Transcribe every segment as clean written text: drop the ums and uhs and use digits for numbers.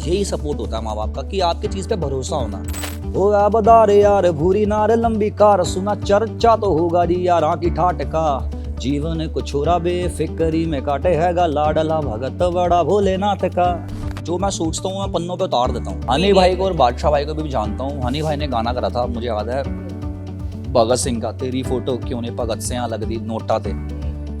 यही सपोर्ट होता है माँ बाप का कि आपकी चीज पे भरोसा होना। ओ आबदारे यार भूरी नार लंबी कार, सुना चर्चा तो होगा जी यार की ठाट का। जीवन को छोरा बेफिक्री में काटे हैगा, लाडला भगत बड़ा भोलेनाथ का। जो मैं सोचता हूँ मैं पन्नों पे उतार देता हूँ। हनी भाई को और बादशाह भाई को भी जानता हूँ। हनी भाई ने गाना करा था, मुझे याद है, भगत सिंह का, तेरी फोटो क्यों नहीं भगत से यहाँ लगती नोटा थे।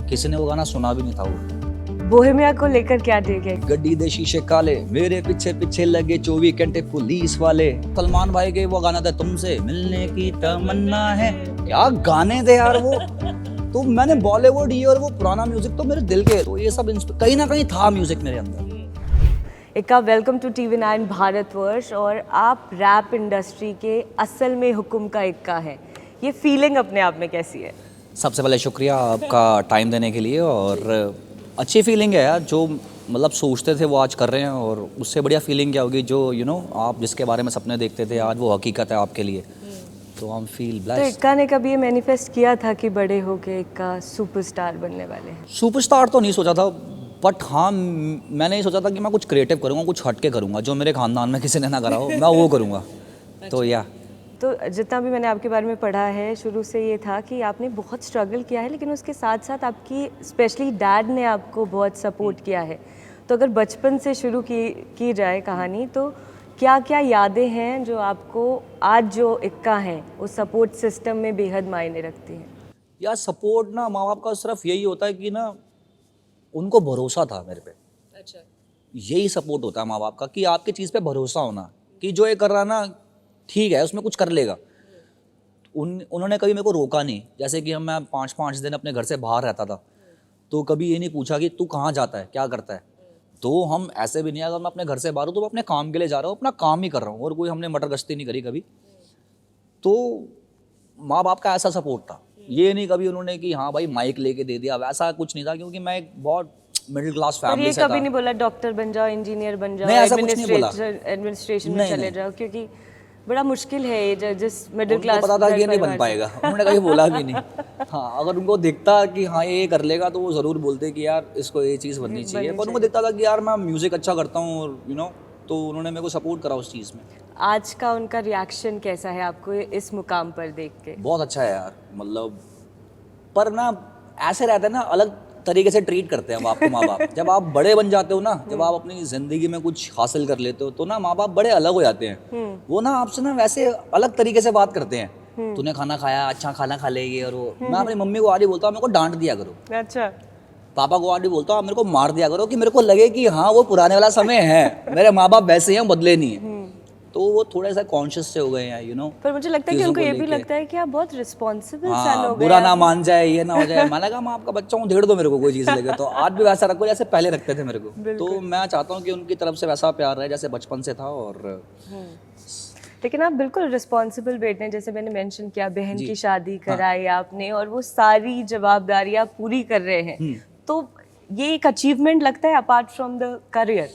किसी ने वो गाना सुना भी नहीं था। वो बोहेमिया को लेकर क्या टेक है? गड्डी दे शीशे काले, मेरे पीछे पीछे लगे 24 घंटे पुलिस वाले। सलमान भाई के वो गाना था, तुमसे मिलने की तमन्ना है। क्या गाने थे यार वो। तो मैंने बॉलीवुड ये और वो पुराना म्यूजिक तो मेरे दिल के, तो ये सब कहीं ना कहीं था म्यूजिक मेरे अंदर। इक्का, वेलकम टू TV9 भारतवर्ष। और आप रैप इंडस्ट्री के असल में हुक्म का इक्का है, ये फीलिंग अपने आप में कैसी है? सबसे पहले शुक्रिया आपका टाइम देने के लिए। और अच्छी फीलिंग है यार, जो मतलब सोचते थे वो आज कर रहे हैं। और उससे बढ़िया फीलिंग क्या होगी, जो आप जिसके बारे में सपने देखते थे आज वो हकीकत है आपके लिए। तो हम फील ब्लेस्ड। तो इक्का ने कभी ये मैनिफेस्ट किया था कि बड़े होके इक्का सुपरस्टार बनने वाले हैं? सुपरस्टार तो नहीं सोचा था, बट हाँ मैंने ये सोचा था कि मैं कुछ क्रिएटिव करूँगा, कुछ हटके करूँगा, जो मेरे खानदान में किसी ने ना करा हो मैं वो करूँगा। तो या तो जितना भी मैंने आपके बारे में पढ़ा है, शुरू से ये था कि आपने बहुत स्ट्रगल किया है, लेकिन उसके साथ साथ आपकी स्पेशली डैड ने आपको बहुत सपोर्ट किया है। तो अगर बचपन से शुरू की जाए कहानी, तो क्या क्या यादें हैं जो आपको आज जो इक्का हैं उस सपोर्ट सिस्टम में बेहद मायने रखती हैं? यार सपोर्ट ना माँ बाप का सिर्फ यही होता है कि ना उनको भरोसा था मेरे पे। अच्छा, यही सपोर्ट होता है माँ बाप का कि आपकी चीज़ पे भरोसा होना कि जो ये कर रहा ना ठीक है, उसमें कुछ कर लेगा। उन्होंने कभी मेरे को रोका नहीं। जैसे कि मैं 5-5 दिन अपने घर से बाहर रहता था, तो कभी ये नहीं पूछा कि तू कहाँ जाता है, क्या करता है। तो हम ऐसे भी नहीं, अगर मैं अपने घर से बाहर हूँ तो मैं अपने काम के लिए जा रहा हूँ, अपना काम ही कर रहा हूँ, और कोई हमने मटर गश्ती नहीं करी कभी। तो माँ बाप का ऐसा सपोर्ट था। ये नहीं कभी उन्होंने कि हाँ भाई माइक लेके दे दिया, वैसा कुछ नहीं था, क्योंकि मैं एक बहुत मिडिल क्लास पर फैमिली ये से था। कभी नहीं बोला डॉक्टर बन जाओ, इंजीनियर बन जाओ, नहीं, ऐसा कुछ नहीं बोला। एडमिनिस्ट्रेशन में नहीं, चले नहीं। जाओ, क्योंकि बड़ा मुश्किल है ये जिस मिडिल उनको क्लास पता था कि ये नहीं बन पाएगा, उन्होंने कभी बोला भी नहीं। हाँ, अगर उनको दिखता कि हाँ ये कर लेगा तो वो ज़रूर बोलते कि यार इसको ये चीज़ बननी चाहिए। पर उनको दिखता था कि यार मैं म्यूज़िक अच्छा करता हूँ, और तो उन्होंने मेरे को सपोर्ट करा उस चीज़ में। आज का उनका रिएक्शन कैसा है आपको इस मुकाम पर देख के? बहुत अच्छा है यार, मतलब पर ना ऐसे रहता है ना, अलग तरीके से ट्रीट करते हैं आपको माँ बाप। जब आप बड़े बन जाते हो ना, जब आप अपनी ज़िंदगी में कुछ हासिल कर लेते हो, तो ना माँ बाप बड़े अलग हो जाते हैं। वो ना आपसे ना वैसे अलग तरीके से बात करते हैं। तूने खाना खाया, अच्छा खाना खा लेगी। और वो मैं अपनी मम्मी को आज ही बोलता हूँ मेरे को डांट दिया करो। अच्छा, पापा को आज भी बोलता हूँ आप मेरे को मार दिया करो, कि मेरे को लगे कि हाँ वो पुराने वाला समय है, मेरे माँ बाप वैसे ही हैं, बदले नहीं है। तो वो थोड़े सा कॉन्शियस से हो गए हैं पर मुझे लगता है कि उनको ये भी लगता है कि आप बहुत रिस्पॉन्सिबल सन हाँ, हो गए। बुरा ना मान जाए, ये ना हो जाए। मैंने कहा मैं आपका बच्चा हूँ, धेड़ दो मेरे को कोई चीज़ लगे। तो आज भी वैसा रखो जैसे पहले रखते थे मेरे को। तो मैं चाहता हूँ कि उनकी तरफ से वैसा प्यार रहे जैसे बचपन से था। और लेकिन आप बिल्कुल रिस्पॉन्सिबल बेटे हैं, जैसे मैंने मेंशन किया, बहन की शादी कराई आपने और वो सारी जवाबदारियां आप पूरी कर रहे हैं। तो ये एक अचीवमेंट लगता है अपार्ट फ्रॉम द करियर?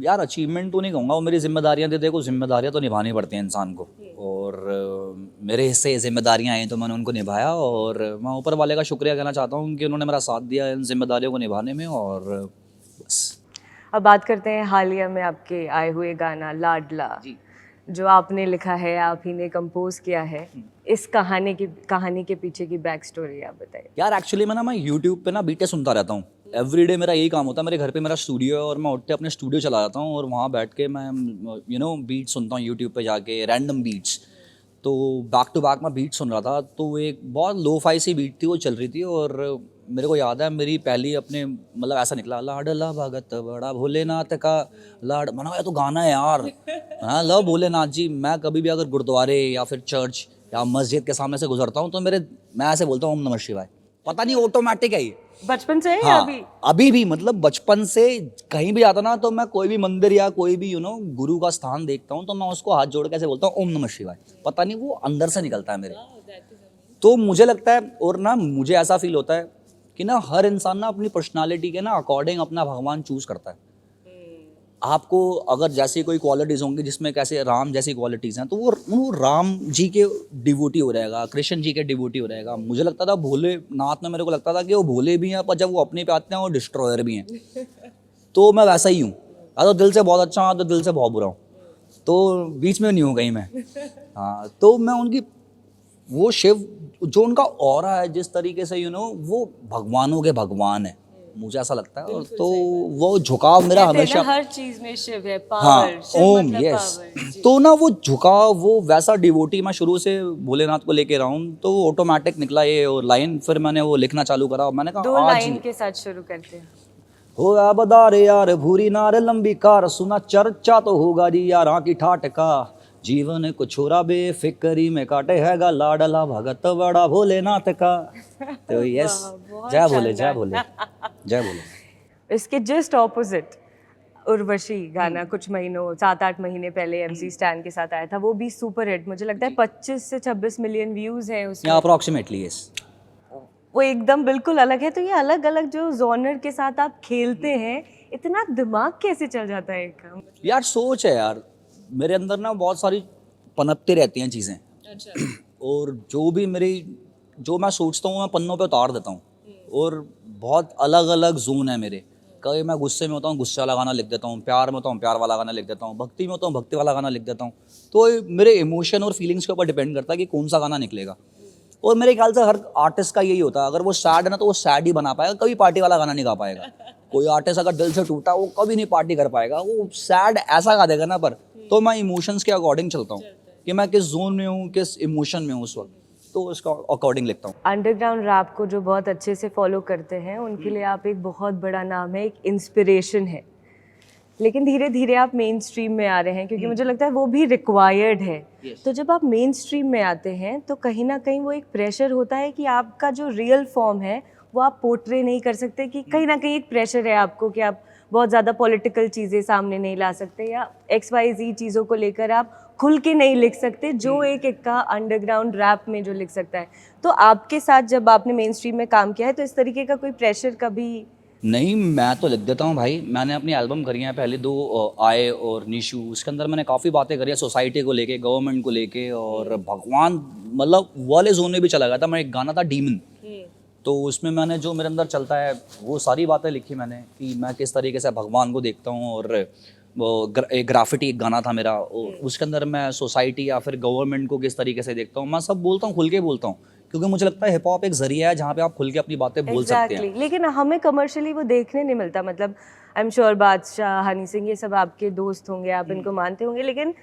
यार अचीवमेंट तो नहीं कहूँगा, वो मेरी जिम्मेदारियाँ थे। देखो जिम्मेदारियाँ तो निभानी पड़ती हैं इंसान को, और मेरे हिस्से जिम्मेदारियाँ आई तो मैंने उनको निभाया। और मैं ऊपर वाले का शुक्रिया कहना चाहता हूँ कि उन्होंने मेरा साथ दिया इन जिम्मेदारियों को निभाने में। और बस अब बात करते हैं हालिया में आपके आए हुए गाना लाडला, जो आपने लिखा है, आप ही ने कंपोज किया है। इस कहानी के पीछे की बैक स्टोरी आप बताइए। यार एक्चुअली मैं यूट्यूब पे ना बीटें सुनता रहता हूँ। एवरीडे मेरा यही काम होता है। मेरे घर पे मेरा स्टूडियो है, और मैं उठते अपने स्टूडियो चला जाता हूँ, और वहाँ बैठ के मैं बीट सुनता हूँ यूट्यूब पे जाके, रैंडम बीट्स। तो बैक टू बैक मैं बीट सुन रहा था, तो एक बहुत लो फाई सी बीट थी वो चल रही थी। और मेरे को याद है मेरी पहली अपने मतलब ऐसा निकला, लाडला भगत बड़ा भोलेनाथ का लाड। मैंने कहा तो गाना है यार। हाँ, लव भोलेनाथ जी। मैं कभी भी अगर गुरुद्वारे या फिर चर्च या मस्जिद के सामने से गुजरता हूँ तो मैं ऐसे बोलता हूँ ओम नमः शिवाय। पता नहीं ऑटोमेटिक है ये, बचपन से है? हाँ, अभी भी मतलब बचपन से कहीं भी आता ना, तो मैं कोई भी मंदिर या कोई भी गुरु का स्थान देखता हूँ तो मैं उसको हाथ जोड़ के ऐसे बोलता हूँ ओम नमः शिवाय। पता नहीं वो अंदर से निकलता है मेरे। तो मुझे लगता है, और ना मुझे ऐसा फील होता है कि ना हर इंसान ना अपनी पर्सनालिटी के ना अकॉर्डिंग अपना भगवान चूज करता है। आपको अगर जैसी कोई क्वालिटीज़ होंगी जिसमें कैसे राम जैसी क्वालिटीज़ हैं, तो वो राम जी के डिवोटी हो रहेगा, कृष्ण जी के डिवोटी हो रहेगा। मुझे लगता था भोलेनाथ में, मेरे को लगता था कि वो भोले भी हैं, पर जब वो अपने पे आते हैं वो डिस्ट्रॉयर भी हैं। तो मैं वैसा ही हूँ। तो दिल से बहुत अच्छा हूँ, तो दिल से बहुत बुरा हूँ, तो बीच में नहीं हूँ कहीं मैं। हाँ, तो मैं उनकी वो शिव जो उनका ऑरा है जिस तरीके से वो भगवानों के भगवान है, मुझे ऐसा लगता है। और तो वो झुकाव मेरा कहते हैं ना, हमेशा, हर चीज में शिव है, हाँ, पावर, शिव ओम, मतलब यस। पावर जी। तो ना वो झुकाव, वो वैसा डिवोटी मैं शुरू से भोलेनाथ को लेके रहा हूँ, तो वो ऑटोमेटिक निकला ये और लाइन, फिर मैंने वो लिखना चालू करा और मैंने 2 कहा आज लाइन के साथ शुरू करते हैं। हो आबदारे यार भूरी नार लंबी कार, सुना चर्चा तो होगा जी यार की ठाट का, जीवन को छोरा बेफिक्री में काटे हैगा लाडला भगत बड़ा भोलेनाथ का। तो यस, वाह, बहुत जय भोले, जय शानदार। भोले, जय भोले। इसके जस्ट ऑपोजिट उर्वशी गाना कुछ महीनों 7-8 महीने पहले MC स्टैन के साथ आया था, वो भी सुपर हिट। मुझे लगता है 25 से 26 मिलियन व्यूज हैं उसमें। या अप्रोक्सीमेटली यस। वो एकदम बिल्कुल अलग है। तो ये अलग अलग जो जॉनर के साथ आप खेलते हैं, इतना दिमाग कैसे चल जाता है एकदम? यार सोच है यार, मेरे अंदर ना बहुत सारी पनपती रहती हैं चीज़ें। अच्छा। और जो मैं सोचता हूँ मैं पन्नों पे उतार देता हूँ। और बहुत अलग अलग जोन है मेरे। कभी मैं गुस्से में होता हूँ, गुस्से वाला गाना लिख देता हूँ, प्यार में होता हूँ, प्यार वाला गाना लिख देता हूँ, भक्ति में होता हूँ, भक्ति वाला गाना लिख देता हूँ। तो ये मेरे इमोशन और फीलिंग्स के ऊपर डिपेंड करता है कि कौन सा गाना निकलेगा। और मेरे ख्याल से हर आर्टिस्ट का यही होता है, अगर वो सैड है ना तो वो सैड ही बना पाएगा, कभी पार्टी वाला गाना नहीं गा पाएगा। कोई आर्टिस्ट अगर दिल से टूटा वो कभी नहीं पार्टी कर पाएगा, वो सैड ऐसा गा देगा ना। पर तो मैं इमोशंस के अकॉर्डिंग चलता हूँ कि मैं किस जोन में हूँ, किस इमोशन में हूँ उस वक्त, तो उसका अकॉर्डिंग लिखता हूँ। अंडरग्राउंड रैप को जो बहुत अच्छे से फॉलो करते हैं उनके लिए आप एक बहुत बड़ा नाम है, एक इंस्पिरेशन है। लेकिन धीरे धीरे आप मेन स्ट्रीम में आ रहे हैं, क्योंकि मुझे लगता है वो भी रिक्वायर्ड है। तो जब आप मेन स्ट्रीम में आते हैं तो कहीं ना कहीं वो एक प्रेशर होता है कि आपका जो रियल फॉर्म है वो आप पोर्ट्रे नहीं कर सकते, कि कहीं ना कहीं एक प्रेशर है आपको कि आप बहुत ज़्यादा पॉलिटिकल चीज़ें सामने नहीं ला सकते, या XYZ चीज़ों को लेकर आप खुल के नहीं लिख सकते जो एक इक्का अंडरग्राउंड रैप में जो लिख सकता है। तो आपके साथ जब आपने मेन स्ट्रीम में काम किया है तो इस तरीके का कोई प्रेशर कभी? नहीं, मैं तो लिख देता हूँ भाई। मैंने अपनी एल्बम करी है पहले 2, आए और निशु। उसके अंदर मैंने काफ़ी बातें करी है सोसाइटी को लेके, गवर्नमेंट को लेके, और भगवान मतलब वाले जोन में भी चला गया था मैं। एक गाना था डीमन, तो उसमें मैंने जो मेरे अंदर चलता है वो सारी बातें लिखी मैंने, कि मैं किस तरीके से भगवान को देखता हूँ। और वो एक ग्राफिटी एक गाना था मेरा, उसके अंदर मैं सोसाइटी या फिर गवर्नमेंट को किस तरीके से देखता हूँ। मैं सब बोलता हूँ, खुल के बोलता हूँ, क्योंकि मुझे लगता है हिप हॉप एक जरिया है जहाँ पे आप खुल के अपनी बातें बोल सकते हैं। लेकिन हमें कमर्शियली वो देखने नहीं मिलता। मतलब आई एम श्योर बादशाह, हनी सिंह, ये सब आपके दोस्त होंगे, आप इनको मानते होंगे, लेकिन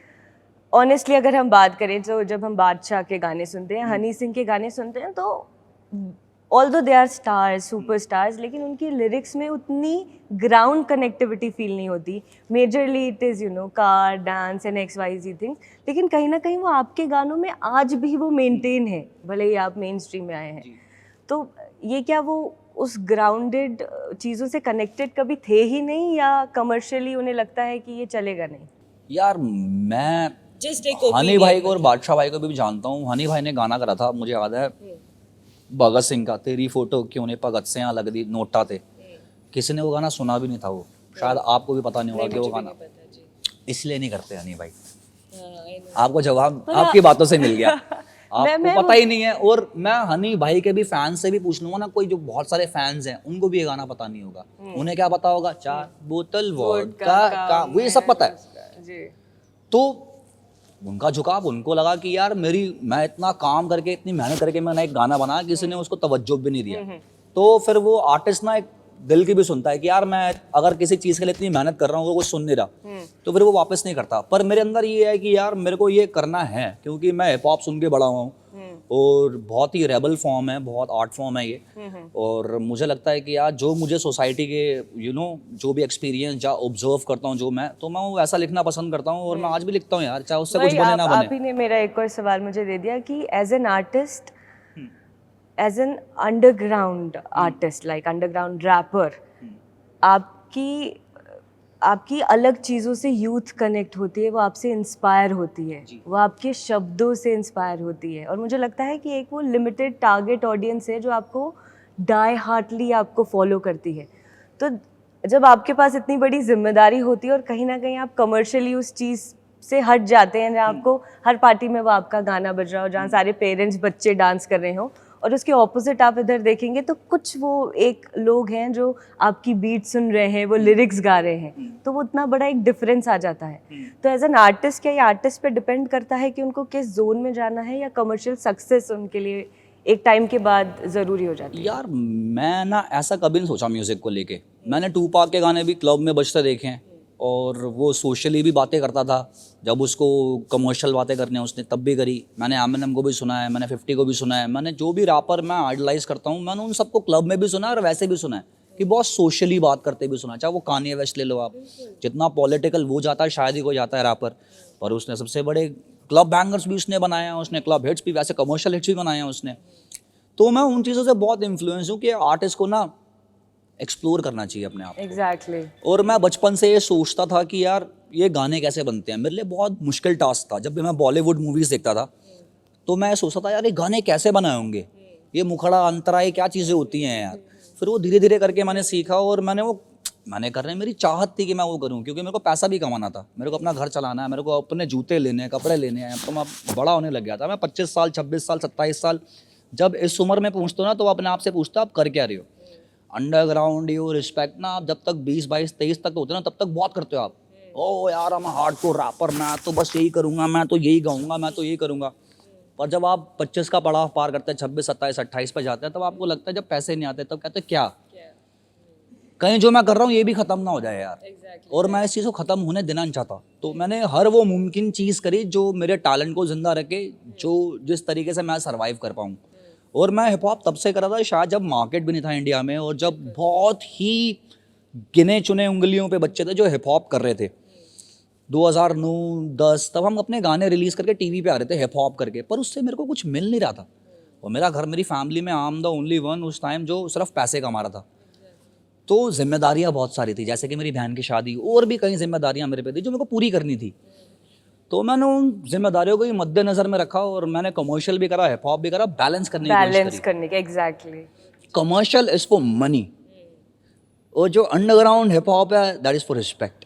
ऑनेस्टली अगर हम बात करें तो जब हम बादशाह के गाने सुनते हैं, हनी सिंह के गाने सुनते हैं, तो although they are stars, super stars, लेकिन उनकी लिरिक्स में उतनी ग्राउंड कनेक्टिविटी फील नहीं होती। Majorly it is car, dance and XYZ things, लेकिन कहीं ना कहीं वो आपके गानों में आज भी वो मेंटेन है, भले ही आप मेन स्ट्रीम में आए हैं। तो ये क्या वो उस ग्राउंडेड चीज़ों से कनेक्टेड कभी थे ही नहीं, या कमर्शियली उन्हें लगता है कि ये चलेगा नहीं? यार मैं हनी भाई को और बादशाह भाई को भी जानता हूँ। हनी भाई ने गाना करा था, मुझे याद है, भगत सिंह का, तेरी फोटो क्यों ने भगत से यहाँ लग दी नोटा थे। किसी ने वो गाना सुना भी नहीं था। वो शायद आपको भी पता नहीं होगा कि वो गाना, इसलिए नहीं करते हनी भाई। आपको जवाब आपकी बातों से मिल गया। आपको पता ही नहीं है। और मैं हनी भाई के भी फैंस से भी पूछ लूंगा ना, कोई जो बहुत सारे फैंस हैं उनको भी ये गाना पता नहीं होगा। उन्हें क्या पता होगा, 4 बोतल वोडका का, वो ये सब पता है। तो उनका झुकाव, उनको लगा कि यार मैं इतना काम करके, इतनी मेहनत करके मैंने एक गाना बनाया, किसी ने उसको तवज्जो भी नहीं दिया। तो फिर वो आर्टिस्ट ना एक दिल की भी सुनता है कि यार मैं अगर किसी चीज़ के लिए इतनी मेहनत कर रहा हूँ, वो कुछ सुन नहीं रहा, तो फिर वो वापस नहीं करता। पर मेरे अंदर ये है कि यार मेरे को ये करना है, क्योंकि मैं हिप हॉप सुन के बड़ा हुआ हूँ, और बहुत ही रेबल फॉर्म है, बहुत आर्ट फॉर्म है ये। और मुझे लगता है कि यार जो मुझे सोसाइटी के जो भी एक्सपीरियंस या ऑब्जर्व करता हूँ, तो मैं वो ऐसा लिखना पसंद करता हूँ। और मैं आज भी लिखता हूँ यार, चाहे उससे कुछ बने ना बने। आप ही ने मेरा एक और सवाल मुझे दे दिया कि as an artist, as an underground artist, like underground rapper, आपकी अलग चीज़ों से यूथ कनेक्ट होती है, वो आपसे इंस्पायर होती है, वो आपके शब्दों से इंस्पायर होती है। और मुझे लगता है कि एक वो लिमिटेड टारगेट ऑडियंस है जो आपको डाई हार्टली आपको फॉलो करती है। तो जब आपके पास इतनी बड़ी जिम्मेदारी होती है और कहीं ना कहीं आप कमर्शियली उस चीज़ से हट जाते हैं, जहाँ आपको हर पार्टी में वो आपका गाना बज रहा हो, जहाँ सारे पेरेंट्स बच्चे डांस कर रहे हो, और उसके ऑपोजिट आप इधर देखेंगे तो कुछ वो एक लोग हैं जो आपकी बीट सुन रहे हैं, वो लिरिक्स गा रहे हैं, तो वो उतना बड़ा एक डिफरेंस आ जाता है। तो एज एन आर्टिस्ट क्या ये आर्टिस्ट पे डिपेंड करता है कि उनको किस जोन में जाना है, या कमर्शियल सक्सेस उनके लिए एक टाइम के बाद ज़रूरी हो जाती है? यार मैं ना ऐसा कभी नहीं सोचा म्यूज़िक को लेके। मैंने टूपाक के गाने भी क्लब में बजते देखे हैं, और वो सोशली भी बातें करता था। जब उसको कमर्शियल बातें करनी है उसने तब भी करी। मैंने एमिनेम को भी सुना है, मैंने 50 को भी सुना है, मैंने जो भी रैपर मैं आइडलाइज करता हूँ मैंने उन सबको क्लब में भी सुना है और वैसे भी सुना है कि बहुत सोशली बात करते भी सुना है। चाहे वो कान्ये वेस्ट ले लो आप, जितना पॉलिटिकल वो जाता है शायद ही कोई जाता है रैपर, पर उसने सबसे बड़े क्लब बैंगर्स भी उसने बनाए हैं, उसने क्लब हिट्स भी, वैसे कमर्शियल हिट्स भी बनाए हैं उसने। तो मैं उन चीज़ों से बहुत इन्फ्लुएंस हूँ कि आर्टिस्ट को ना एक्सप्लोर करना चाहिए अपने आप को। एग्जैक्टली। और मैं बचपन से ये सोचता था कि यार ये गाने कैसे बनते हैं। मेरे लिए बहुत मुश्किल टास्क था। जब भी मैं बॉलीवुड मूवीज़ देखता था तो मैं सोचता था यार ये गाने कैसे बनाए होंगे, ये मुखड़ा अंतरा ये क्या चीज़ें होती हैं यार। फिर वो धीरे धीरे करके मैंने सीखा और मैंने करने मेरी चाहत थी कि मैं वो करूं, क्योंकि मेरे को पैसा भी कमाना था, मेरे को अपना घर चलाना है, मेरे को अपने जूते लेने हैं, कपड़े लेने हैं। तो मैं बड़ा होने लग गया था। मैं 25 साल 26 साल 27 साल जब इस उम्र में पहुँचता हूँ ना, तो अपने आप से पूछता आप कर क्या रहे हो। अंडरग्राउंड यू रिस्पेक्ट ना, आप जब तक 20 22 23 तक होते ना तब तक बहुत करते हो आप। ओ यार हम हार्डकोर रैपर, मैं तो बस यही करूँगा, मैं तो यही गाऊंगा, मैं तो यही करूँगा। पर जब आप 25 का पड़ाव पार करते हैं, 26 27 28 पे जाते हैं, तब आपको लगता है जब पैसे नहीं आते तब कहते हैं क्या कहीं जो मैं कर रहा हूँ ये भी खत्म ना हो जाए यार। और मैं इस चीज़ को ख़त्म होने देना नहीं चाहता। तो मैंने हर वो मुमकिन चीज़ करी जो मेरे टैलेंट को ज़िंदा रखे, जो जिस तरीके से मैं सर्वाइव कर पाऊँ। और मैं हिप हॉप तब से करा था शायद जब मार्केट भी नहीं था इंडिया में, और जब बहुत ही गिने चुने उंगलियों पे बच्चे थे जो हिप हॉप कर रहे थे। 2009-10 तब हम अपने गाने रिलीज़ करके टीवी पे आ रहे थे हिप हॉप करके, पर उससे मेरे को कुछ मिल नहीं रहा था। और मेरा घर, मेरी फैमिली में I am the only one उस टाइम जो सिर्फ पैसे कमा रहा था। तो जिम्मेदारियाँ बहुत सारी थी, जैसे कि मेरी बहन की शादी और भी कई जिम्मेदारियाँ मेरे पे थी जो मेरे को पूरी करनी थी। तो मैंने उन जिम्मेदारियों को ही मद्देनजर में रखा और मैंने कमर्शियल भी करा, हिप हॉप भी करा, बैलेंस करने की कोशिश बैलेंस करी। करने के, exactly. Commercial is for money और जो अंडरग्राउंड हिप हॉप है दैट इज फॉर रिस्पेक्ट।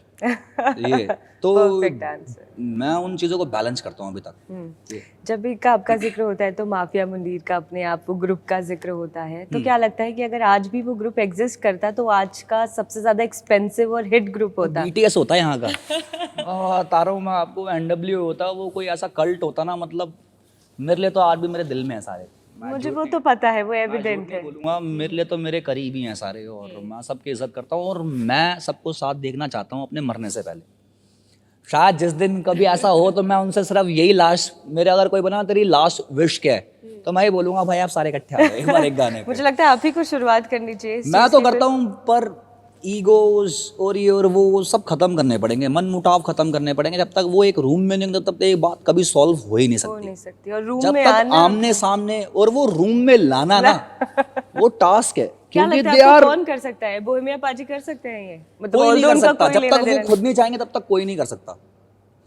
ये तो परफेक्ट आंसर। मैं उन चीज़ों को बैलेंस करता हूँ अभी तक। ये। जब भी का आपका जिक्र होता है तो माफिया मुंडीर का, अपने आप वो ग्रुप का जिक्र होता है, तो क्या लगता है कि अगर आज भी वो ग्रुप एग्जिस्ट करता तो आज का सबसे ज्यादा एक्सपेंसिव और हिट ग्रुप होता? BTS होता है यहाँ का। तारों में आपको NW होता, वो कोई ऐसा कल्ट होता ना, मतलब मेरे लिए तो आज भी मेरे दिल में है सारे। मुझे वो तो पता है, वो एविडेंट है। बोलूँगा मेरे लिए तो मेरे करीबी हैं सारे, और मैं सबकी इज्जत करता हूँ और मैं सबको साथ देखना चाहता हूँ अपने मरने से पहले। शायद जिस दिन कभी ऐसा हो तो मैं उनसे सिर्फ यही लास्ट, मेरे अगर कोई बना तेरी लास्ट विश क्या है, तो मैं ही बोलूँगा भाई आप सारे इकट्ठे आ जाओ एक बार एक गाने पे। मुझे लगता है आप ही को शुरुआत करनी चाहिए। मैं तो करता हूँ, पर ईगोज और ये और वो सब खत्म करने पड़ेंगे, मन मुटाव खत्म करने पड़ेंगे। जब तक वो एक रूम में नहीं, तब तक ये बात कभी सॉल्व हो ही नहीं हो सकती। नहीं सकती। और रूम जब में तक आना, आमने सामने और वो रूम में लाना ना वो टास्क है। क्या क्योंकि लगता है they आपको are- कौन कर सकता है? बोहेमिया पाजी कर सकते हैं ये? मतलब कोई नहीं although कर उनका सकता कोई जब लेना तक वो देना खुद नहीं चाहेंगे, तब तक कोई नहीं कर सकता।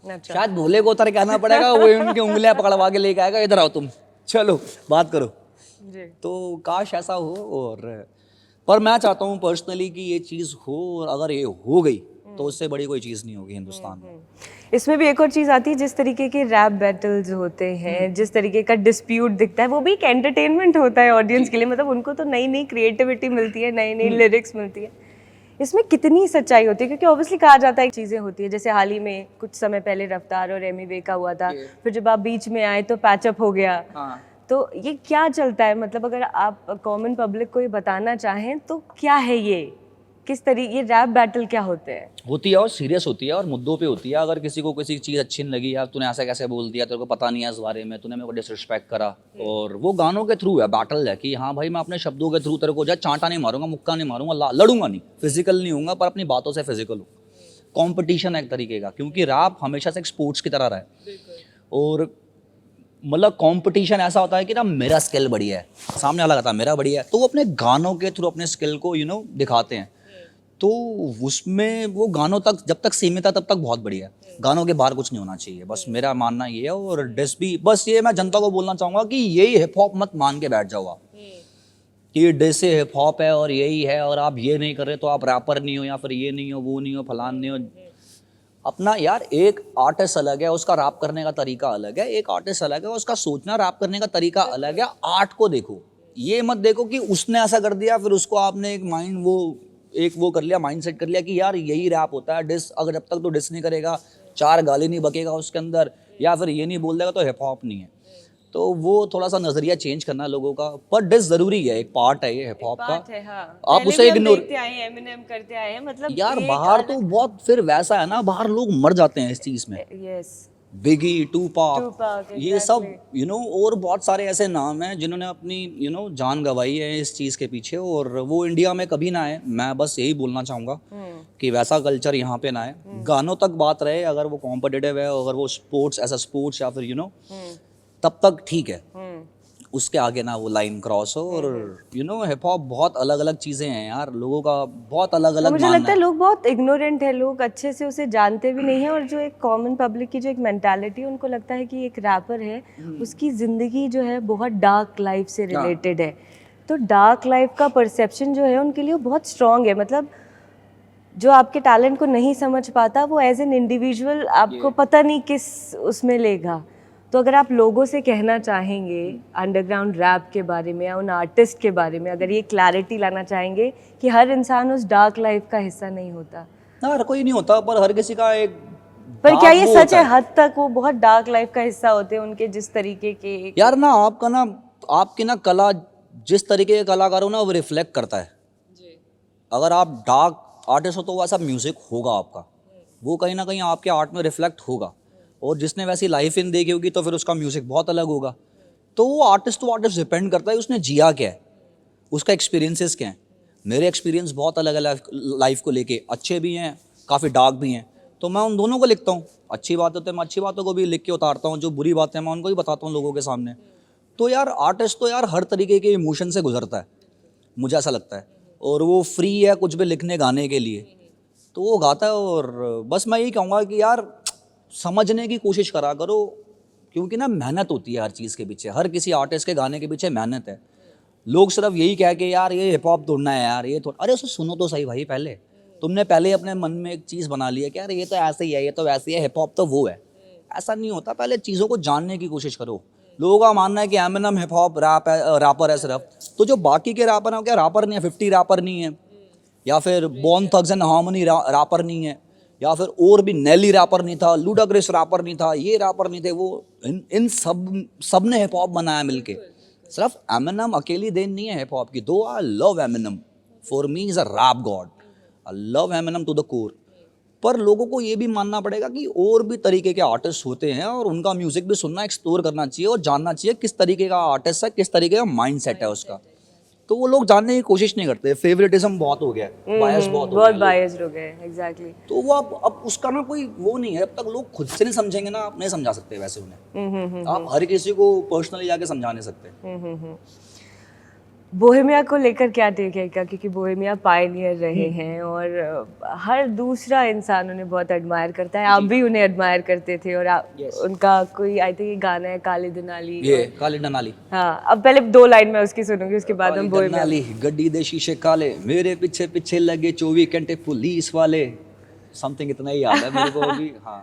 नहीं। अच्छा। शायद भोले को उतर के आना पड़ेगा, वो उनकी उंगलियां पकड़वा के लेके आएगा, इधर आओ तुम, चलो बात करो। जी। तो काश ऐसा हो। और पर मैं चाहता हूँ पर्सनली कि ये चीज़ हो, और अगर ये हो गई तो उससे बड़ी कोई चीज़ नहीं होगी हिंदुस्तान में। इसमें भी एक और चीज़ आती है, जिस तरीके के रैप बैटल्स होते हैं, जिस तरीके का डिस्प्यूट दिखता है, वो भी एक एंटरटेनमेंट होता है ऑडियंस के लिए। मतलब उनको तो नई नई क्रिएटिविटी मिलती है, नई नई लिरिक्स मिलती है। इसमें कितनी सच्चाई होती है? क्योंकि ऑब्वियसली कहा जाता है चीज़ें होती है, जैसे हाल ही में कुछ समय पहले रफ्तार और एमी वे का हुआ था, फिर जब आप बीच में आए तो पैचअप हो गया। तो ये क्या चलता है? मतलब अगर आप कॉमन पब्लिक को ये बताना चाहें तो क्या है ये, किस तरीके ये रैप बैटल क्या होते हैं? होती है और सीरियस होती है और मुद्दों पे होती है। अगर किसी को किसी चीज़ अच्छी नहीं लगी, यार तूने ऐसा कैसे बोल दिया, तेरे को पता नहीं है इस बारे में, तूने मेरे को डिसरिस्पेक्ट करा, और वो गानों के थ्रू है, बैटल है कि हाँ भाई मैं अपने शब्दों के थ्रू तेरे को जो चांटा नहीं मारूंगा, मुक्का नहीं मारूंगा, लड़ूंगा नहीं, फिजिकल नहीं होऊंगा, पर अपनी बातों से फिजिकल हूँ। कॉम्पिटिशन है एक तरीके का, क्योंकि रैप हमेशा से एक स्पोर्ट्स की तरह रहा है। और मतलब कंपटीशन ऐसा होता है कि ना मेरा स्किल बढ़िया है, सामने वाला कहता है मेरा बढ़िया है, तो वो अपने गानों के थ्रू अपने स्किल को दिखाते हैं। तो उसमें वो गानों तक जब तक सीमित है तब तक बहुत बढ़िया है, गानों के बाहर कुछ नहीं होना चाहिए, बस मेरा मानना ये है। और डिस भी बस ये मैं जनता को बोलना चाहूँगा कि यही हिप हॉप मत मान के बैठ जाओ आप कि ये डिस हिप हॉप है और यही है, और आप ये नहीं कर रहे तो आप रैपर नहीं हो, या फिर ये नहीं हो, वो नहीं हो, फलान नहीं हो। अपना यार एक आर्टिस्ट अलग है, उसका रैप करने का तरीका अलग है, एक आर्टिस्ट अलग है, उसका सोचना रैप करने का तरीका अलग है। आर्ट को देखो, ये मत देखो कि उसने ऐसा कर दिया फिर उसको आपने एक वो कर लिया, माइंड सेट कर लिया कि यार यही रैप होता है। डिस अगर जब तक तो डिस नहीं करेगा, 4 गाली नहीं बकेगा उसके अंदर, या फिर ये नहीं बोल देगा तो हिप हॉप नहीं है। तो वो थोड़ा सा नजरिया चेंज करना लोगों का। पर डिस जरूरी है, एक पार्ट है ये हिप हॉप का। हाँ। आप उसे इग्नोर देखते आए हैं, एमिनेम करते आए हैं, मतलब यार बाहर तो बहुत फिर वैसा है ना, बाहर लोग मर जाते हैं इस चीज में। यस, बिगी, टूपाक, Tupac, ये सब exactly. और बहुत सारे ऐसे नाम हैं जिन्होंने अपनी जान गंवाई है इस चीज़ के पीछे, और वो इंडिया में कभी ना आए। मैं बस यही बोलना चाहूँगा कि वैसा कल्चर यहाँ पे ना आए। गानों तक बात रहे, अगर वो कॉम्पिटिटिव है, अगर वो स्पोर्ट्स ऐसा स्पोर्ट्स या फिर तब तक ठीक है, उसके आगे ना वो लाइन क्रॉस हो। और हिप हॉप बहुत अलग अलग चीज़ें हैं यार, लोगों का बहुत अलग अलग मुझे मानना लगता है लोग बहुत इग्नोरेंट है, लोग अच्छे से उसे जानते भी नहीं है। और जो एक कॉमन पब्लिक की जो एक मेंटालिटी है, उनको लगता है कि एक रैपर है, उसकी ज़िंदगी जो है बहुत डार्क लाइफ से रिलेटेड है। तो डार्क लाइफ का परसेप्शन जो है उनके लिए बहुत स्ट्रॉन्ग है। मतलब जो आपके टैलेंट को नहीं समझ पाता, वो एज एन इंडिविजुअल आपको पता नहीं किस उसमें लेगा। तो अगर आप लोगों से कहना चाहेंगे अंडरग्राउंड रैप के बारे में या उन आर्टिस्ट के बारे में, अगर ये क्लैरिटी लाना चाहेंगे कि हर इंसान उस डार्क लाइफ का हिस्सा नहीं होता। हर कोई नहीं होता, पर हर किसी का एक पर क्या ये सच है? हद तक वो बहुत डार्क लाइफ का हिस्सा होते हैं उनके, जिस तरीके के यार ना आपकी ना कला, जिस तरीके के कलाकार हो ना, वो रिफ्लेक्ट करता है जी। अगर आप डार्क आर्टिस्ट हो तो वैसा म्यूजिक होगा आपका, वो कहीं ना कहीं आपके आर्ट में रिफ्लेक्ट होगा। और जिसने वैसी लाइफ इन देखी होगी तो फिर उसका म्यूजिक बहुत अलग होगा। तो वो आर्टिस्ट टू आर्टिस्ट डिपेंड करता है उसने जिया क्या है, उसका एक्सपीरियंसेस क्या हैं। मेरे एक्सपीरियंस बहुत अलग अलग लाइफ को लेके, अच्छे भी हैं, काफ़ी डार्क भी हैं। तो मैं उन दोनों को लिखता हूँ। अच्छी बात होती है, मैं अच्छी बातों को भी लिख के उतारता हूँ, जो बुरी बातें मैं उनको भी बताता हूँ लोगों के सामने। तो यार आर्टिस्ट तो यार हर तरीके के इमोशन से गुजरता है, मुझे ऐसा लगता है। और वो फ्री है कुछ भी लिखने गाने के लिए, तो वो गाता है। और बस मैं यही कहूँगा कि यार समझने की कोशिश करा करो, क्योंकि ना मेहनत होती है हर चीज़ के पीछे, हर किसी आर्टिस्ट के गाने के पीछे मेहनत है। लोग सिर्फ यही कह के यार ये हिप हॉप तोड़ना है यार, ये अरे उसे सुनो तो सही भाई। पहले तुमने पहले अपने मन में एक चीज़ बना ली है कि यार ये तो ऐसे ही है, ये तो वैसे ही है, हिप हॉप तो वो है। ऐसा नहीं होता, पहले चीज़ों को जानने की कोशिश करो। लोगों का मानना है कि एमिनेम हिप हॉप रैपर है सिर्फ, तो जो बाकी के रैपर हैं क्या रैपर नहीं है? 50 रैपर नहीं है, या फिर bone thugs and harmony rapper नहीं है, या फिर और भी नेली रैपर नहीं था, लूडाग्रेस रैपर नहीं था, ये रैपर नहीं थे। वो इन सब ने हिप हॉप बनाया मिलके। सिर्फ एमिनेम अकेली देन नहीं है हिप हॉप की। Though I love Eminem, for me is a rap god, I love Eminem to the core. पर लोगों को ये भी मानना पड़ेगा कि और भी तरीके के आर्टिस्ट होते हैं, और उनका म्यूजिक भी सुनना, एक्सप्लोर करना चाहिए और जानना चाहिए किस तरीके का आर्टिस्ट है, किस तरीके का माइंड सेट है उसका। तो वो लोग जानने की कोशिश नहीं करते। फेवरेटिज्म बहुत हो गया है, बायस बहुत बायस्ड हो गए। एग्जैक्टली। तो वो अब उसका ना कोई वो नहीं है, जब तक लोग खुद से नहीं समझेंगे ना, आप नहीं समझा सकते वैसे उन्हें। आप हर किसी को पर्सनली जाके समझा नहीं सकते। बोहेमिया को लेकर क्या टेक है? क्या क्योंकि बोहेमिया पायनियर रहे हैं और हर दूसरा इंसान उन्हें बहुत एडमायर करता है, आप भी उन्हें एडमायर करते थे। और उनका कोई आई थिंक गाना है काली दनाली, ये काली दनाली। हाँ, अब पहले 2 लाइन में उसकी सुनूंगी, उसके बाद हम बोहेमिया। दनाली गड्डी दे शीशे काले, मेरे पीछे पीछे लगे 24 घंटे पुलिस वाले, समथिंग इतना ही याद है मेरे को अभी। हाँ,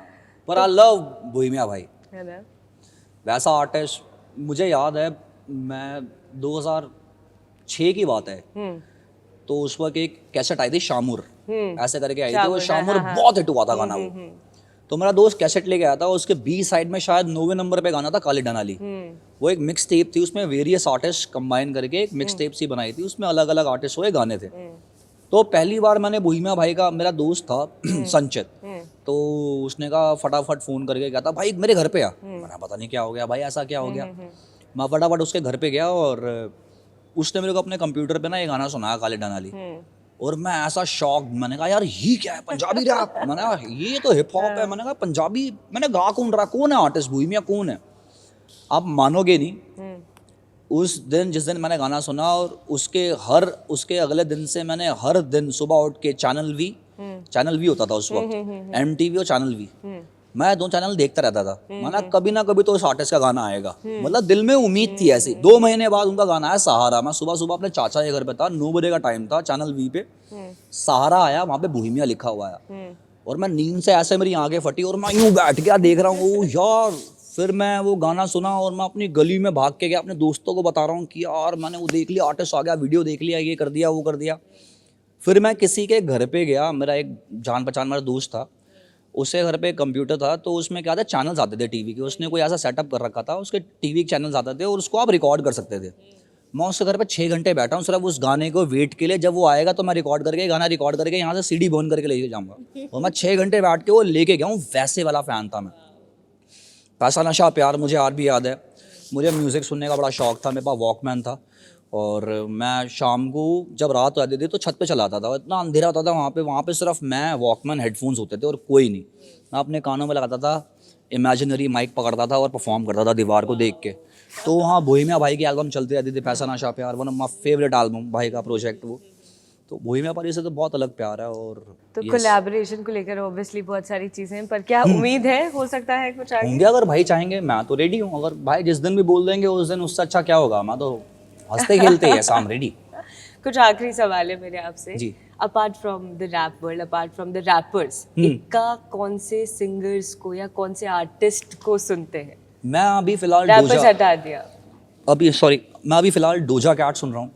पर आई लव बोहेमिया भाई, है ना? वैसा आर्टिस्ट। मुझे याद है, मैं 2006 की बात है, तो उस वक्त एक कैसेट आई थी शामुर, ऐसे करके आई थी वो। शामुर बहुत हिट हुआ था गाना वो। तो मेरा दोस्त कैसेट लेके आया था, उसके बी साइड में शायद 9वें नंबर पे गाना था काली डनाली। वो एक मिक्स टेप थी, उसमें वेरियस आर्टिस्ट कंबाइन करके एक मिक्स टेप सी बनाई थी, उसमें अलग अलग आर्टिस्ट हुए गाने थे। तो पहली बार मैंने बोहेमिया भाई का, मेरा दोस्त था संचित, तो उसने कहा फटाफट फ़ोन करके कहता भाई मेरे घर पे आ। मैंने पता नहीं क्या हो गया भाई, ऐसा क्या हो गया। मैं फटाफट उसके घर पे गया और उसने मेरे को अपने कंप्यूटर पे ना ये गाना सुनाया काली डनाली। और मैं ऐसा शॉक, मैंने कहा यार ये क्या है, पंजाबी रैप? मैंने कहा ये तो हिप हॉप है। मैंने कहा पंजाबी, मैंने गा कौन रहा, कौन है आर्टिस्ट, बोहेमिया कौन है? आप मानोगे नहीं, उस दिन जिस दिन मैंने गाना सुना, और उसके अगले दिन से मैंने हर दिन सुबह उठ के चैनल वी होता था उस वक्त, MTV और चैनल वी, मैं 2 चैनल देखता रहता था। मैंने कभी ना कभी तो उस आर्टिस्ट का गाना आएगा, मतलब दिल में उम्मीद थी ऐसी। 2 महीने बाद उनका गाना आया सहारा। मैं सुबह सुबह अपने चाचा के घर पे था, 9 बजे का टाइम था, चैनल वी पे सहारा आया, वहाँ पे बोहेमिया लिखा हुआ आया। और मैं नींद से ऐसे मेरी आंखें फटी और मैं यूं बैठ गया देख रहा हूँ, यार फिर मैं वो गाना सुना और मैं अपनी गली में भाग के गया, अपने दोस्तों को बता रहा हूँ कि यार मैंने वो देख लिया, आर्टिस्ट आ गया, वीडियो देख लिया, ये कर दिया, वो कर दिया। फिर मैं किसी के घर पे गया, मेरा एक जान पहचान मेरा दोस्त था, उसके घर पे एक कंप्यूटर था, तो उसमें क्या था, चैनल्स आते थे टीवी के, उसने कोई ऐसा सेटअप कर रखा था, उसके टीवी के चैनल्स आते थे और उसको आप रिकॉर्ड कर सकते थे। मैं उसके घर पे 6 घंटे बैठा हूँ सिर्फ उस गाने को वेट के लिए, जब वो आएगा तो मैं रिकॉर्ड करके गाना रिकॉर्ड करके यहाँ से सीडी बर्न करके लेके जाऊँगा। और मैं 6 घंटे बैठ के वो लेके गया हूँ, वैसे वाला फ़ैन था मैं। पैसा नशा प्यार मुझे आज भी याद है। मुझे म्यूज़िक सुनने का बड़ा शौक़ था, मेरे पास वॉकमैन था और मैं शाम को जब रात हो जाती थी तो छत पे चलाता था, इतना अंधेरा होता था वहाँ पे सिर्फ मैं, वॉकमैन, हेडफोन्स होते थे और कोई नहीं। मैं अपने कानों में लगाता था, इमेजिनरी माइक पकड़ता था और परफॉर्म करता था दीवार को देख के। तो वहाँ बोहेमिया भाई की एल्बम चलती रहती थी, पैसा नशा प्यार, one of my favourite album, भाई का प्रोजेक्ट वो। तो बोहेमिया भाई से तो बहुत अलग प्यार है। और तो कोलैबोरेशन को लेकर ऑब्वियसली बहुत सारी चीज़ें हैं, पर क्या उम्मीद है, हो सकता है कुछ आगे? होंगे, अगर भाई चाहेंगे मैं तो रेडी हूँ। अगर भाई जिस दिन भी बोल देंगे उस दिन, उससे अच्छा क्या होगा, मैं तो हंसते खेलते ही ऐसा रेडी। कुछ आखिरी सवाल है मेरे आपसे जी। Apart from the rap world, apart from the rappers, इक्का कौन से सिंगर्स को या कौन से आर्टिस्ट को सुनते हैं? मैं अभी फिलहाल रैपर्स हटा दिया, मैं अभी फिलहाल डोजा कैट सुन रहा हूँ।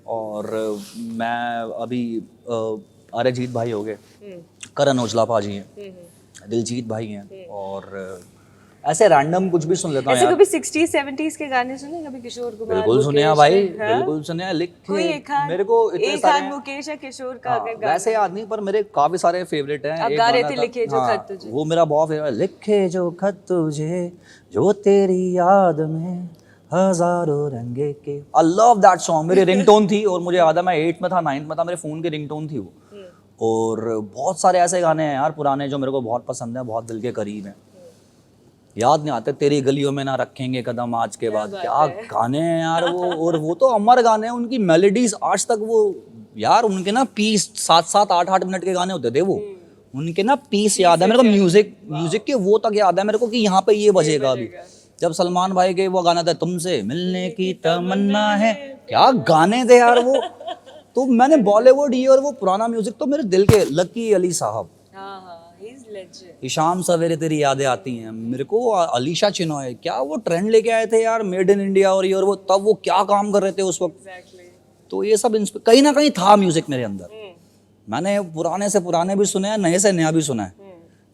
और मैं अभी अरिजीत भाई हो गए, करण औजला पाजी हैं, दिलजीत भाई हैं, और ऐसे रैंडम कुछ भी सुन लेता हूँ ऐसे यार। कभी 60s 70s के गाने सुने? कभी किशोर कुमार? बिल्कुल सुने हैं भाई, बिल्कुल सुने हैं। कोई लिखे मेरे को इतने सारे हैं। मुकेश या किशोर का अगर गाना वैसे याद नहीं, पर मेरे काफी सारे फेवरेट हैं। आप एक गा रहे गाना थे था- लिखे जो हाँ, खत तुझे। वो मेरा बहुत फेवरेट। लिखे जो खत तुझे जो तेरी याद में हजारों रंगे के, आई लव दैट सॉन्ग। मेरी रिंगटोन थी और मुझे याद है मैं 8th में था, 9th में था, मेरे फ़ोन की रिंगटोन थी वो। और बहुत सारे ऐसे गाने हैं यार पुराने जो मेरे को बहुत पसंद है, बहुत दिल के करीब हैं। याद नहीं आते, तेरी गलियों में ना रखेंगे कदम आज के बाद, क्या गाने हैं यार वो। और वो तो अमर गाने हैं, उनकी मेलोडीज आज तक वो यार, उनके ना पीस 7-7 8-8 मिनट के गाने होते थे वो। उनके ना पीस याद है मेरे को, म्यूजिक के वो तक याद है मेरे को कि यहाँ पे ये बजेगा अभी। जब सलमान भाई के वो गाना था, तुमसे मिलने की तमन्ना है, क्या गाने थे यार वो। तो मैंने बॉलीवुड ये और वो पुराना म्यूजिक तो मेरे दिल के। लकी अली साहब, शाम सवेरे तेरी यादें आती हैं मेरे को, अलीशा चिनॉय, क्या वो ट्रेंड लेके आए थे यार, मेड इन इंडिया और ये और वो। तब वो क्या काम कर रहे थे उस वक्त। तो ये सब कहीं ना कहीं था म्यूजिक मेरे अंदर। मैंने पुराने से पुराने भी सुने हैं, नए से नया भी सुना है।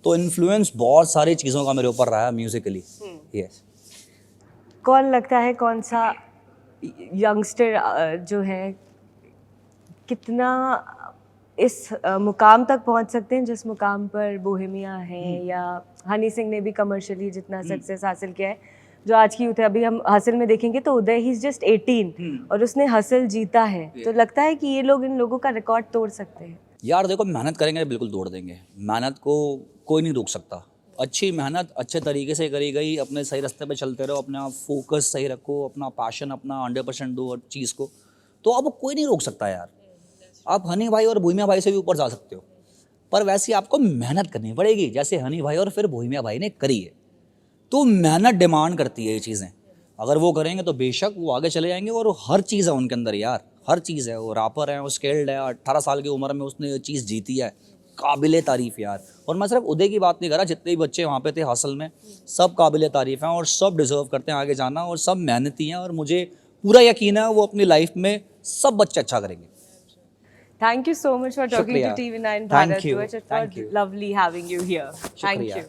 तो इन्फ्लुएंस बहुत सारी चीज़ों का मेरे ऊपर रहा है म्यूजिकली। यस। कौन लगता है कौन सा यंगस्टर जो है कितना इस मुकाम तक पहुंच सकते हैं जिस मुकाम पर बोहेमिया है, या हनी सिंह ने भी कमर्शियली जितना सक्सेस हासिल किया है, जो आज की यूथ है? अभी हम हसल में देखेंगे तो उदय ही इज जस्ट 18 और उसने हसल जीता है। तो लगता है कि ये लोग इन लोगों का रिकॉर्ड तोड़ सकते हैं? यार देखो, मेहनत करेंगे तो बिल्कुल तोड़ देंगे। मेहनत को कोई नहीं रोक सकता। अच्छी मेहनत अच्छे तरीके से करी गई, अपने सही रास्ते पे चलते रहो, अपना फोकस सही रखो, अपना पैशन अपना 100% दो चीज़ को, तो अब कोई नहीं रोक सकता यार। आप हनी भाई और बोहेमिया भाई से भी ऊपर जा सकते हो, पर वैसे आपको मेहनत करनी पड़ेगी, जैसे हनी भाई और फिर बोहेमिया भाई ने करी है। तो मेहनत डिमांड करती है ये चीज़ें। अगर वो करेंगे तो बेशक वो आगे चले जाएंगे। और हर चीज़ है उनके अंदर यार, हर चीज़ है। वो रैपर है, वो स्किल्ड है, 18 साल की उम्र में उसने ये चीज़ जीती है, काबिल तारीफ़ यार। और मैं सिर्फ उदय की बात नहीं कर रहा, जितने भी बच्चे वहाँ पे थे हासिल में, सब काबिल तारीफ़ हैं और सब डिज़र्व करते हैं आगे जाना, और सब मेहनती हैं। और मुझे पूरा यकीन है वो अपनी लाइफ में सब बच्चे अच्छा करेंगे। Thank you so much for talking to Shukriya. TV9 Thank Bharat. you. It was Thank you. lovely having you here. Thank Shukriya. you.